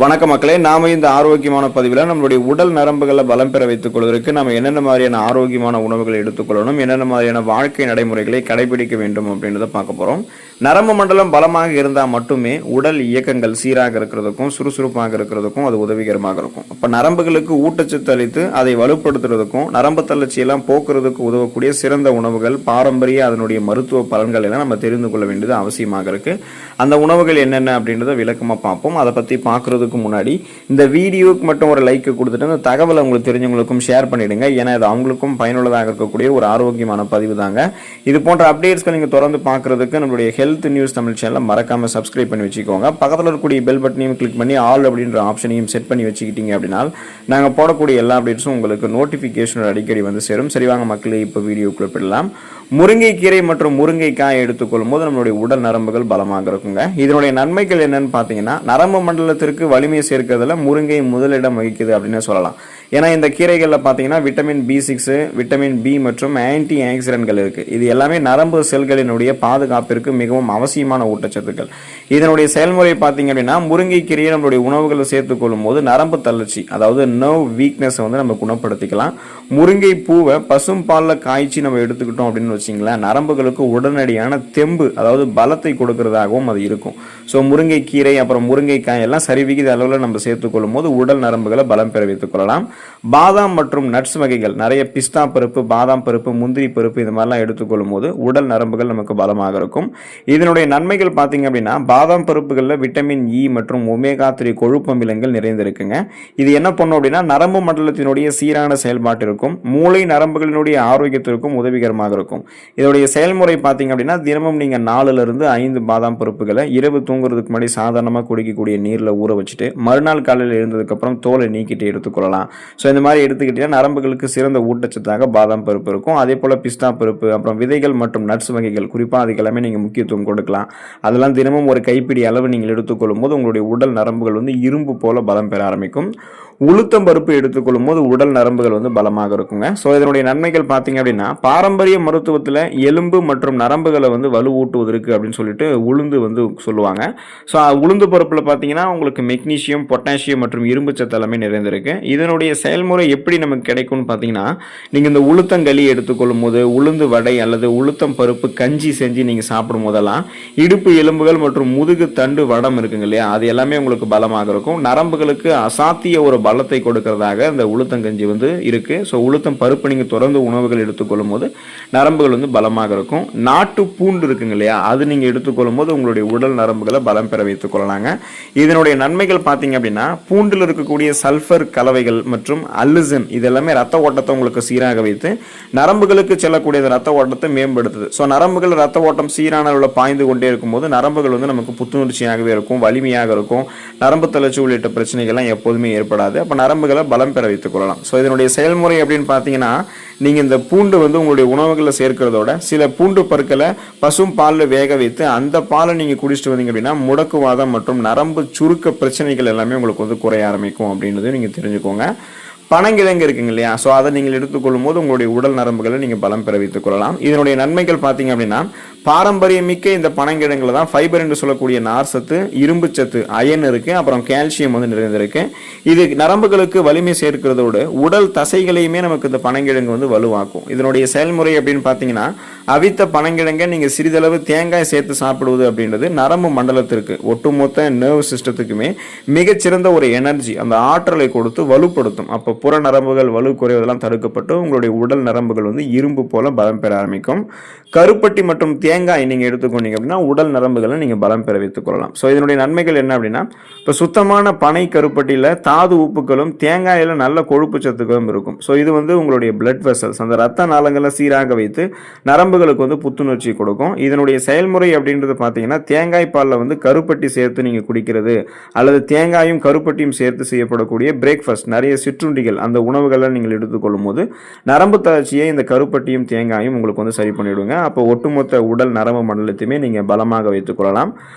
வணக்க மக்களே, நாம இந்த ஆரோக்கியமான பதிவில் நம்மளுடைய உடல் நரம்புகளை பலம் பெற வைத்துக் கொள்வதற்கு நம்ம என்னென்ன மாதிரியான ஆரோக்கியமான உணவுகளை எடுத்துக்கொள்ளணும், என்னென்ன மாதிரியான வாழ்க்கை நடைமுறைகளை கடைபிடிக்க வேண்டும் அப்படின்றத பார்க்க போறோம். நரம்பு மண்டலம் பலமாக இருந்தால் மட்டுமே உடல் இயக்கங்கள் சீராக இருக்கிறதுக்கும் சுறுசுறுப்பாக இருக்கிறதுக்கும் அது உதவிகரமாக இருக்கும். அப்போ நரம்புகளுக்கு ஊட்டச்சத்து அளித்து அதை வலுப்படுத்துறதுக்கும் நரம்பு தளர்ச்சியெல்லாம் போக்குறதுக்கு உதவக்கூடிய சிறந்த உணவுகள், பாரம்பரிய அதனுடைய மருத்துவ பலன்கள் எல்லாம் நம்ம தெரிந்து கொள்ள வேண்டியது அவசியமாக இருக்கு. அந்த உணவுகள் என்னென்ன அப்படின்றத விளக்கமாக பார்ப்போம். அதை பற்றி பார்க்கறதுக்கு முன்னாடி இந்த வீடியோக்கு மட்டும் ஒரு லைக் கொடுத்துட்டு அந்த தகவலை உங்களுக்கு தெரிஞ்சவங்களுக்கும் ஷேர் பண்ணிடுங்க. ஏன்னா இது அவங்களுக்கும் பயனுள்ளதாக இருக்கக்கூடிய ஒரு ஆரோக்கியமான பதிவு தாங்க. இது போன்ற அப்டேட்ஸ்களை நீங்கள் தொடர்ந்து பார்க்கறதுக்கு நம்மளுடைய ஹெல்த் நியூஸ் தமிழ் சேனலை மறக்காம சப்ஸ்கிரைப் பண்ணி வச்சுக்கோங்க. பக்கத்தில் இருக்கக்கூடிய பெல் பட்டனையும் கிளிக் பண்ணி ஆல் அப்படின்ற ஆப்ஷனையும் செட் பண்ணி வச்சுக்கிட்டீங்க அப்படின்னா நாங்கள் போடக்கூடிய எல்லா அப்டேட்ஸும் உங்களுக்கு நோட்டிஃபிகேஷன் அடிக்கடி வந்து சேரும். சரி வாங்க மக்களே, இப்போ வீடியோக்குள்ள போயிடலாம். முருங்கைக்கீரை மற்றும் முருங்கைக்காய் எடுத்துக்கொள்ளும் போது நம்மளுடைய உடல் நரம்புகள் பலமாக இருக்குங்க. இதனுடைய நன்மைகள் என்னன்னு பார்த்தீங்கன்னா, நரம்பு மண்டலத்திற்கு வலிமை சேர்க்கிறதுல முருங்கை முதலிடம் வகிக்குது அப்படின்னு சொல்லலாம். ஏன்னா இந்த கீரைகளில் பார்த்தீங்கன்னா விட்டமின் B6, விட்டமின் B மற்றும் ஆன்டி ஆக்சிடென்ட்கள் இருக்கு. இது எல்லாமே நரம்பு செல்களினுடைய பாதுகாப்பிற்கு மிகவும் அவசியமான ஊட்டச்சத்துக்கள். இதனுடைய செயல்முறை பார்த்தீங்க அப்படின்னா, முருங்கைக்கீரையை நம்மளுடைய உணவுகளை சேர்த்துக்கொள்ளும் போது நரம்பு தளர்ச்சி, அதாவது நர்வ் வீக்னஸ் வந்து நம்ம குணப்படுத்திக்கலாம். முருங்கை பூவை பசும் பாலில் காய்ச்சி நம்ம எடுத்துக்கிட்டோம் அப்படின்னு வச்சிங்களேன், நரம்புகளுக்கு உடனடியான தெம்பு, அதாவது பலத்தை கொடுக்கறதாகவும் அது இருக்கும். ஸோ முருங்கைக்கீரை அப்புறம் முருங்கைக்காய் எல்லாம் சரிவிகித அளவில் நம்ம சேர்த்துக்கொள்ளும் போது உடல் நரம்புகளை பலம் பெற வைத்துக் கொள்ளலாம். பாதாம் மற்றும் நட்ஸ் வகைகள், நிறைய பிஸ்தா பருப்பு, பாதாம் பருப்பு, முந்திரி பருப்பு இது மாதிரிலாம் எடுத்துக்கொள்ளும் போது உடல் நரம்புகள் நமக்கு பலமாக இருக்கும். இதனுடைய நன்மைகள் பார்த்தீங்க அப்படின்னா, பாதாம் பருப்புகளில் விட்டமின் E மற்றும் ஒமேகா 3 கொழுப்பு அமிலங்கள் நிறைந்திருக்குங்க. இது என்ன பண்ணும் அப்படின்னா, நரம்பு மண்டலத்தினுடைய சீரான செயல்பாட்டிற்கும் மூளை நரம்புகளினுடைய ஆரோக்கியத்திற்கும் உதவிகரமாக இருக்கும். இதோடைய செயல்முறை பார்த்தீங்க அப்படின்னா, தினமும் நீங்கள் 4 to 5 பாதாம் பருப்புகளை இரவு தூங்குறதுக்கு முன்னாடி சாதாரணமாக குடிக்கக்கூடிய நீரில் ஊற வச்சுட்டு மறுநாள் காலையில் எழுந்ததுக்கப்புறம் தோலை நீக்கிட்டு எடுத்துக்கொள்ளலாம். ஸோ இந்த மாதிரி எடுத்துக்கிட்டீங்கன்னா நரம்புகளுக்கு சிறந்த ஊட்டச்சத்தாக பாதாம் பருப்பு இருக்கும். அதே போல் பிஸ்தா பருப்பு, அப்புறம் விதைகள் மற்றும் நட்ஸ் வகைகள், குறிப்பாக அதுக்கெல்லாமே நீங்கள் முக்கியத்துவம் கொடுக்கலாம். அதெல்லாம் தினமும் ஒரு கைப்பிடி அளவு நீங்கள் எடுத்துக்கொள்ளும் போது உங்களுடைய உடல் நரம்புகள் வந்து இரும்பு போல பலம் பெற ஆரம்பிக்கும். உளுத்தம் பருப்பு எடுத்துக்கொள்ளும் போது உடல் நரம்புகள் வந்து பலமாக இருக்குங்க. ஸோ இதனுடைய நன்மைகள் பார்த்தீங்க அப்படின்னா, பாரம்பரிய மருத்துவத்தில் எலும்பு மற்றும் நரம்புகளை வந்து வலுவூட்டுவதற்கு அப்படின்னு சொல்லிட்டு உளுந்து வந்து சொல்லுவாங்க. ஸோ உளுந்து பருப்பில் பார்த்தீங்கன்னா உங்களுக்கு மெக்னீசியம், பொட்டாசியம் மற்றும் இரும்பு சத்து எல்லாமே நிறைந்திருக்கு. இதனுடைய செயல்முறை எப்படி நமக்கு கிடைக்கும்னு பார்த்தீங்கன்னா, நீங்கள் இந்த உளுத்தங்களி எடுத்துக்கொள்ளும் போது, உளுந்து வடை அல்லது உளுத்தம் பருப்பு கஞ்சி செஞ்சு நீங்கள் சாப்பிடும் போதெல்லாம் இடுப்பு எலும்புகள் மற்றும் முதுகு தண்டு வடம் இருக்குங்க இல்லையா, அது எல்லாமே உங்களுக்கு பலமாக இருக்கும். நரம்புகளுக்கு அசாத்திய ஒரு பலத்தை கொடுக்கறதாக இந்த உளுத்தங்கஞ்சி வந்து இருக்கு. ஸோ உளுத்தம் பருப்பு நீங்கள் தொடர்ந்து உணவுகள் எடுத்துக்கொள்ளும் போது நரம்புகள் வந்து பலமாக இருக்கும். நாட்டு பூண்டு இருக்குங்க இல்லையா, அது நீங்கள் எடுத்துக்கொள்ளும் போது உங்களுடைய உடல் நரம்புகளை பலம் பெற வைத்துக் கொள்ளலாங்க. இதனுடைய நன்மைகள் பார்த்தீங்க அப்படின்னா, பூண்டில் இருக்கக்கூடிய சல்ஃபர் கலவைகள் மற்றும் அல்லிசின் இதெல்லாமே ரத்த ஓட்டத்தை உங்களுக்கு சீராக வைத்து நரம்புகளுக்கு செல்லக்கூடிய ரத்த ஓட்டத்தை மேம்படுத்துது. ஸோ நரம்புகள் ரத்த ஓட்டம் சீரான அளவில் பாய்ந்து கொண்டே இருக்கும்போது நரம்புகள் வந்து நமக்கு புத்துணர்ச்சியாகவே இருக்கும், வலிமையாக இருக்கும். நரம்பு தளர்ச்சி உள்ளிட்ட பிரச்சனைகள்லாம் எப்போதுமே ஏற்படாது. அப்போ நரம்புகளை பலம் பெற வைத்துக் கொள்ளலாம். ஸோ இதனுடைய செயல்முறை அப்படின்னு பார்த்தீங்கன்னா, நீங்கள் இந்த பூண்டு வந்து உங்களுடைய உணவுகளில் சேர்க்கிறதோட சில பூண்டு பற்களை பசும் பாலில் வேக வைத்து அந்த பாலை நீங்கள் குடிச்சிட்டு வந்தீங்க அப்படின்னா முடக்குவாதம் மற்றும் நரம்பு சுருக்க பிரச்சனைகள் எல்லாமே உங்களுக்கு வந்து குறைய ஆரம்பிக்கும் அப்படின்றத நீங்கள் தெரிஞ்சுக்கோங்க. பனங்கிழங்கு இருக்குங்க இல்லையா, ஸோ அதை நீங்கள் எடுத்துக்கொள்ளும் போது உங்களுடைய உடல் நரம்புகளை நீங்கள் பலம் பெற வைத்துக் கொள்ளலாம். இதனுடைய நன்மைகள் பார்த்தீங்க அப்படின்னா, பாரம்பரியமிக்க இந்த பனங்கிழங்குல தான் ஃபைபர் என்று சொல்லக்கூடிய நார் சத்து, இரும்பு சத்து, அயன் இருக்கு, அப்புறம் கால்சியம் வந்து நிறைந்திருக்கு. இது நரம்புகளுக்கு வலிமை சேர்க்கிறதோடு உடல் தசைகளையுமே நமக்கு இந்த பனங்கிழங்கு வந்து வலுவாக்கும். இதனுடைய செயல்முறை அப்படின்னு பார்த்தீங்கன்னா, அவித்த பனங்கிழங்கை நீங்கள் சிறிதளவு தேங்காய் சேர்த்து சாப்பிடுவது அப்படின்றது நரம்பு மண்டலத்திற்கு, ஒட்டுமொத்த நர்வ் சிஸ்டத்துக்குமே மிகச்சிறந்த ஒரு எனர்ஜி, அந்த ஆற்றலை கொடுத்து வலுப்படுத்தும். அப்போ புற நரம்புகள் வலு குறைவதெல்லாம் தடுக்கப்பட்டு உங்களுடைய உடல் நரம்புகள் வந்து இரும்பு போல பலம் பெற ஆரம்பிக்கும். கருப்பட்டி மற்றும் தேங்காய் நீங்கள் எடுத்துக்கொண்டீங்க அப்படின்னா உடல் நரம்புகளை நீங்கள் பலம் பெற வைத்துக் கொள்ளலாம். ஸோ இதனுடைய நன்மைகள் என்ன அப்படின்னா, இப்போ சுத்தமான பனை கருப்பட்டியில் தாது உப்புகளும் தேங்காயில் நல்ல கொழுப்பு சத்துக்களும் இருக்கும். ஸோ இது வந்து உங்களுடைய பிளட் வெசல்ஸ், அந்த ரத்த நாளங்களை சீராக வைத்து நரம்புகளுக்கு வந்து புத்துணர்ச்சி கொடுக்கும். இதனுடைய செயல்முறை அப்படின்றது பார்த்தீங்கன்னா, தேங்காய் பாலில் வந்து கருப்பட்டி சேர்த்து நீங்கள் குடிக்கிறது அல்லது தேங்காயும் கருப்பட்டியும் சேர்த்து செய்யப்படக்கூடிய பிரேக்ஃபாஸ்ட், நிறைய சிற்றுண்டிகள், அந்த உணவுகளை நீங்கள் எடுத்துக்கொள்ளும் போது நரம்பு தளர்ச்சியை இந்த கருப்பட்டியும் தேங்காயும் உங்களுக்கு வந்து சரி பண்ணிவிடுங்க. அப்போ ஒட்டுமொத்த உடல் உடல் நரம்பு மண்டலத்தையுமே நீங்கள் பலமாக வைத்துக் கொள்ளலாம்.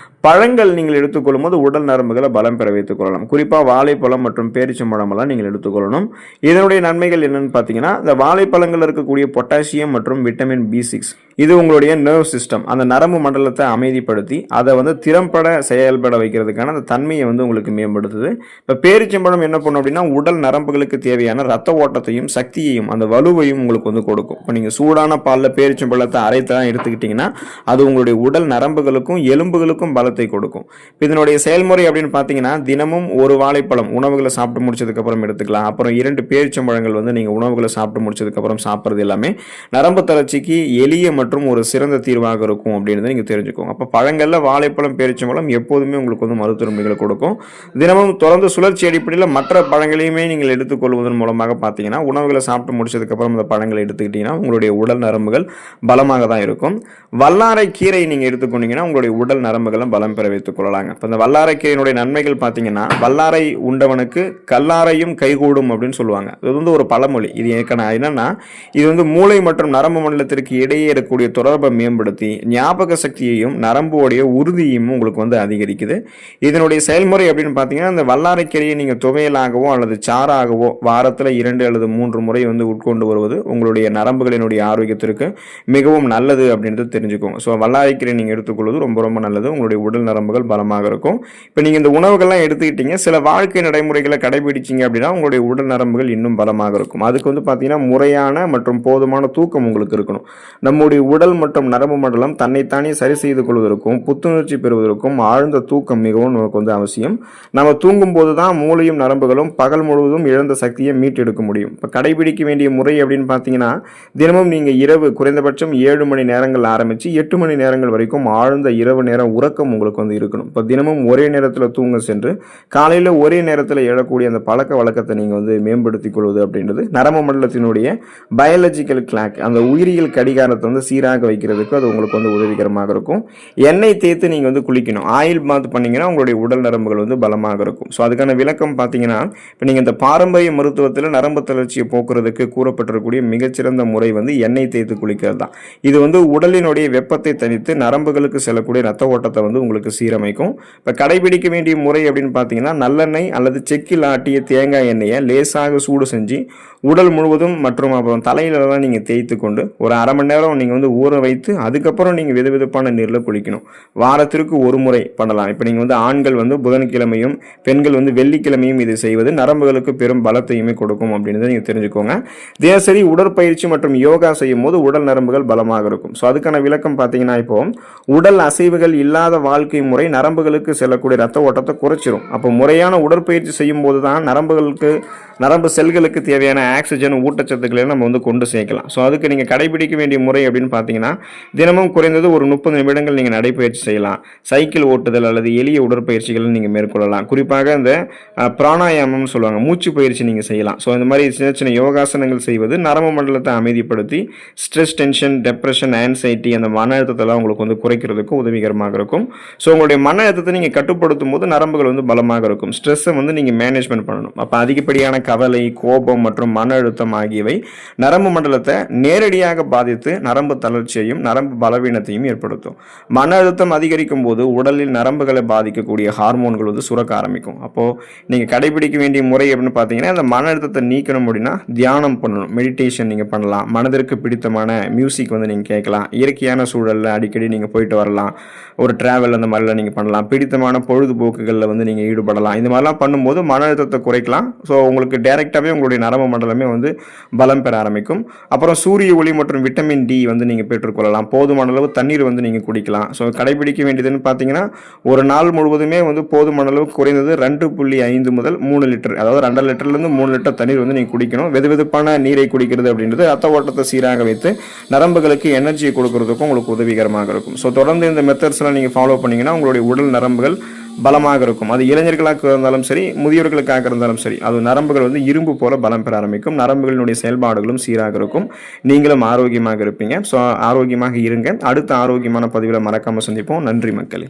பழங்கள் நீங்கள் எடுத்துக்கொள்ளும் போது உடல் நரம்புகளை பலம் பெற வைத்துக் கொள்ளலாம். குறிப்பாக வாழைப்பழம் மற்றும் பேரிச்சம்பழம் எல்லாம் நீங்கள் எடுத்துக்கொள்ளணும். இதனுடைய நன்மைகள் என்னன்னு பார்த்தீங்கன்னா, இந்த வாழைப்பழங்கள் இருக்கக்கூடிய பொட்டாசியம் மற்றும் விட்டமின் B6 இது உங்களுடைய நர்வ் சிஸ்டம், அந்த நரம்பு மண்டலத்தை அமைதிப்படுத்தி அதை வந்து திறம்பட செயல்பட வைக்கிறதுக்கான அந்த தன்மையை வந்து உங்களுக்கு மேம்படுத்துது. இப்போ பேரிச்சம்பழம் என்ன பண்ணும் அப்படின்னா, உடல் நரம்புகளுக்கு தேவையான ரத்த ஓட்டத்தையும் சக்தியையும் அந்த வலுவையும் உங்களுக்கு வந்து கொடுக்கும். இப்போ நீங்கள் சூடான பாலில் பேரிச்சம்பழத்தை அரைத்தலாம் எடுத்துக்கிட்டிங்கன்னா அது உங்களுடைய உடல் நரம்புகளுக்கும் எலும்புகளுக்கும் பலத்தை கொடுக்கும். இதனுடைய செயல்முறை அப்படின்னு பார்த்தீங்கன்னா, தினமும் ஒரு வாழைப்பழம் உணவுகளை சாப்பிட்டு முடிச்சதுக்கப்புறம் எடுத்துக்கலாம். அப்புறம் 2 பேரிச்சம்பழங்கள் வந்து நீங்கள் உணவுகளை சாப்பிட்டு முடிச்சதுக்கப்புறம் சாப்பிட்றது எல்லாமே நரம்பு தளர்ச்சிக்கு எளிய மற்றும் ஒரு சிறந்த தீர்வாக இருக்கும் அப்படின்னு நீங்கள் தெரிஞ்சுக்கோங்க. அப்போ பழங்களில் வாழைப்பழம் பேரிச்சம்பழம் எப்போதுமே உங்களுக்கு வந்து மருத்துவ நன்மைகளை கொடுக்கும். தினமும் தொடர்ந்து சுழற்சி அடிப்படையில் மற்ற பழங்களையுமே நீங்கள் எடுத்துக்கொள்வதன் மூலமாக பார்த்தீங்கன்னா, உணவுகளை சாப்பிட்டு முடிச்சதுக்கப்புறம் அந்த பழங்களை எடுத்துக்கிட்டீங்கன்னா உங்களுடைய உடல் நரம்புகள் பலமாக தான் இருக்கும். வல்லாரை கீரை நீங்கள் எடுத்துக்கொண்டீங்கன்னா உங்களுடைய உடல் நரம்புகளை பலம் பெற வைத்துக் கொள்ளலாங்க. இப்போ இந்த வல்லாரை கீரையினுடைய நன்மைகள் பார்த்தீங்கன்னா, வல்லாரை உண்டவனுக்கு கல்லாரையும் கைகூடும் அப்படின்னு சொல்லுவாங்க. இது வந்து ஒரு பழமொழி. இது என்னன்னா, இது வந்து மூளை மற்றும் நரம்பு மண்டலத்திற்கு இடையே இருக்கக்கூடிய தொடர்பை மேம்படுத்தி ஞாபக சக்தியையும் நரம்போடைய உறுதியையும் உங்களுக்கு வந்து அதிகரிக்குது. இதனுடைய செயல்முறை அப்படின்னு பார்த்தீங்கன்னா, இந்த வல்லாரை கீரையை நீங்கள் துவையலாகவோ அல்லது சாறாகவோ வாரத்தில் 2 அல்லது 3 முறை வந்து உட்கொண்டு வருவது உங்களுடைய நரம்புகளினுடைய ஆரோக்கியத்திற்கு மிகவும் நல்லது அப்படின்றது தெரிஞ்சுக்கோங்க. ஸோ வல்லாரை கீரை நீங்கள் எடுத்துக்கொள்வது ரொம்ப ரொம்ப நல்லது. உங்களுடைய உடல் நரம்புகள் பலமாக இருக்கும். இப்போ நீங்கள் இந்த உணவுகள்லாம் எடுத்துக்கிட்டீங்க, சில வாழ்க்கை நடைமுறைகளை கடைபிடிச்சிங்க அப்படின்னா உங்களுடைய உடல் நரம்புகள் இன்னும் பலமாக இருக்கும். அதுக்கு வந்து பார்த்தீங்கன்னா, முறையான மற்றும் போதுமான தூக்கம் உங்களுக்கு இருக்கணும். நம்முடைய உடல் மற்றும் நரம்பு மண்டலம் தன்னைத்தானே சரி செய்து கொள்வதற்கும் புத்துணர்ச்சி பெறுவதற்கும் ஆழ்ந்த தூக்கம் மிகவும் நமக்கு வந்து அவசியம். நம்ம தூங்கும் போது தான் மூளையும் நரம்புகளும் பகல் முழுவதும் இழந்த சக்தியை மீட்டெடுக்க முடியும். இப்போ கடைபிடிக்க வேண்டிய முறை அப்படின்னு பார்த்தீங்கன்னா, தினமும் நீங்கள் இரவு குறைந்தபட்சம் 7 மணி நேரங்கள் ஆரம்பித்து 8 மணி நேரங்கள் வரைக்கும் ஆழ்ந்த இரவு நேர உறக்கம் உங்களுக்கு வந்து இருக்கணும். இப்போ தினமும் ஒரே நேரத்தில் தூங்க சென்று காலையில் ஒரே நேரத்தில் எழக்கூடிய அந்த பழக்க வழக்கத்தை நீங்கள் வந்து மேம்படுத்திக் கொள்வது அப்படின்றது நரம்பு மண்டலத்தினுடைய பயாலஜிக்கல் கிளாக், அந்த உயிரியல் கடிகாரத்தை வந்து சீராக வைக்கிறதுக்கு அது உங்களுக்கு வந்து உதவிகரமாக இருக்கும். எண்ணெய் தேய்த்து நீங்கள் வந்து குளிக்கணும். ஆயில் பாத் பண்ணிங்கன்னா உங்களுடைய உடல் நரம்புகள் வந்து பலமாக இருக்கும். ஸோ அதுக்கான விளக்கம் பார்த்தீங்கன்னா, இப்போ நீங்கள் இந்த பாரம்பரிய மருத்துவத்தில் நரம்பு தளர்ச்சியை போக்குறதுக்கு கூறப்பட்டிருக்கக்கூடிய மிகச்சிறந்த முறை வந்து எண்ணெய் தேய்த்து குளிக்கிறது தான். இது வந்து உடலினுடைய வெப்பத்தை தணித்து நரம்புகளுக்கு செல்லக்கூடிய ரத்த ஓட்டத்தை வந்து உங்களுக்கு சீரமைக்கும். இப்போ கடைபிடிக்க வேண்டிய முறை அப்படின்னு பார்த்தீங்கன்னா, நல்லெண்ணெய் அல்லது செக்கில் ஆட்டிய தேங்காய் எண்ணெயை லேசாக சூடு செஞ்சு உடல் முழுவதும் மற்றும் அப்புறம் தலையிலலாம் நீங்கள் தேய்த்து கொண்டு ஒரு அரை மணி நேரம் நீங்கள் வந்து ஊற வைத்து அதுக்கப்புறம் நீங்கள் வெதுவெதுப்பான நீரில் குளிக்கணும். வாரத்திற்கு ஒரு முறை பண்ணலாம். இப்போ நீங்கள் வந்து ஆண்கள் வந்து புதன்கிழமையும் பெண்கள் வந்து வெள்ளிக்கிழமையும் இது செய்வது நரம்புகளுக்கு பெரும் பலத்தையுமே கொடுக்கும் அப்படின்றத நீங்கள் தெரிஞ்சுக்கோங்க. தினசரி உடற்பயிற்சி மற்றும் யோகா செய்யும் போது உடல் நரம்புகள் பலமாக இருக்கும். ஸோ அதுக்கான விளக்கம் பார்த்தீங்கன்னா, இப்போ உடல் அசைவுகள் இல்லாத வாழ்க்கை முறை நரம்புகளுக்கு செல்லக்கூடிய ரத்த ஓட்டத்தை குறைச்சிரும். அப்போ முறையான உடற்பயிற்சி செய்யும் போது தான் நரம்பு செல்களுக்கு தேவையான ஆக்சிஜன் ஊட்டச்சத்துக்களை நம்ம வந்து கொண்டு சேர்க்கலாம். ஸோ அதுக்கு நீங்கள் கடைபிடிக்க வேண்டிய முறை அப்படின்னு பார்த்தீங்கன்னா, தினமும் குறைந்தது ஒரு 30 நிமிடங்கள் நீங்கள் நடைப்பயிற்சி செய்யலாம். சைக்கிள் ஓட்டுதல் அல்லது எளிய உடற்பயிற்சிகளை நீங்கள் மேற்கொள்ளலாம். குறிப்பாக இந்த பிராணாயாமம் சொல்லுவாங்க, மூச்சு பயிற்சி நீங்கள் செய்யலாம். ஸோ இந்த மாதிரி சின்ன சின்ன யோகாசனங்கள் செய்வது நரம்பு மண்டலத்தை அமைதிப்படுத்தி ஸ்ட்ரெஸ், டென்ஷன், டெப்ரெஷன், ஆன்சைட்டி அந்த மன அழுத்தத்தெல்லாம் உங்களுக்கு வந்து குறைக்கிறதுக்கு உதவிகரமாக இருக்கும். ஸோ உங்களுடைய மன அழுத்தத்தை நீங்கள் கட்டுப்படுத்தும் போது நரம்புகள் வந்து பலமாக இருக்கும். ஸ்ட்ரெஸ்ஸை வந்து நீங்கள் மேனேஜ்மெண்ட் பண்ணணும். அப்போ அதிகப்படியான கவலை, கோபம் மற்றும் மன அழுத்தம் ஆகியவை நரம்பு மண்டலத்தை நேரடியாக பாதித்து நரம்பு தளர்ச்சியையும் நரம்பு பலவீனத்தையும் ஏற்படுத்தும். மன அழுத்தம் அதிகரிக்கும் போது உடலில் நரம்புகளை பாதிக்கக்கூடிய ஹார்மோன்கள் வந்து சுரக்க ஆரம்பிக்கும். அப்போது நீங்கள் கடைபிடிக்க வேண்டிய முறை அப்படின்னு பார்த்தீங்கன்னா, அந்த மன அழுத்தத்தை நீக்கணும் அப்படின்னா தியானம் பண்ணணும், மெடிடேஷன் நீங்கள் பண்ணலாம், மனதிற்கு பிடித்தமான மியூசிக் வந்து நீங்கள் கேட்கலாம், இயற்கையான சூழலில் அடிக்கடி நீங்கள் போயிட்டு வரலாம், ஒரு டிராவல் அந்த மாதிரிலாம் நீங்கள் பண்ணலாம், பிடித்தமான பொழுதுபோக்குகளில் வந்து நீங்கள் ஈடுபடலாம். இந்த மாதிரிலாம் பண்ணும்போது மன அழுத்தத்தை குறைக்கலாம். ஸோ உங்களுக்கு டைரெக்டாகவே உங்களுடைய நரம்பு மண்டலமே வந்து பலம் பெற ஆரம்பிக்கும். அப்புறம் சூரிய ஒளி மற்றும் விட்டமின் டி வந்து நீங்கள் பெற்றுக்கொள்ளலாம். போதுமான அளவு தண்ணீர் வந்து நீங்கள் குடிக்கலாம். ஸோ கடைபிடிக்க வேண்டியதுன்னு பார்த்தீங்கன்னா, ஒரு நாள் முழுவதுமே வந்து போதுமான அளவு குறைந்தது 2.5 முதல் 3 லிட்டர், அதாவது 2 லிட்டர்லேருந்து 3 லிட்டர் தண்ணீர் வந்து நீங்கள் குடிக்கணும். வெதுவெதுப்பான நீரை குடிக்கிறது அப்படின்றது ரத்த ஓட்டத்தை சீராக வைத்து நரம்புகளுக்கு எனர்ஜியை கொடுக்கறதுக்கும் உங்களுக்கு உதவிகரமாக இருக்கும். ஸோ தொடர்ந்து இந்த மெத்தட்ஸ்லாம் நீங்கள் ஃபாலோ பண்ணிங்கன்னா உங்களுடைய உடல் நரம்புகள் பலமாக இருக்கும். அது இளைஞர்களாக இருந்தாலும் சரி, முதியோர்களுக்காக இருந்தாலும் சரி, அது நரம்புகள் வந்து இரும்பு போல பலம் பெற ஆரம்பிக்கும். நரம்புகளினுடைய செயல்பாடுகளும் சீராக இருக்கும். நீங்களும் ஆரோக்கியமாக இருப்பீங்க. ஸோ ஆரோக்கியமாக இருங்க. அடுத்த ஆரோக்கியமான பதிவில் மறக்காமல் சந்திப்போம். நன்றி மக்களே.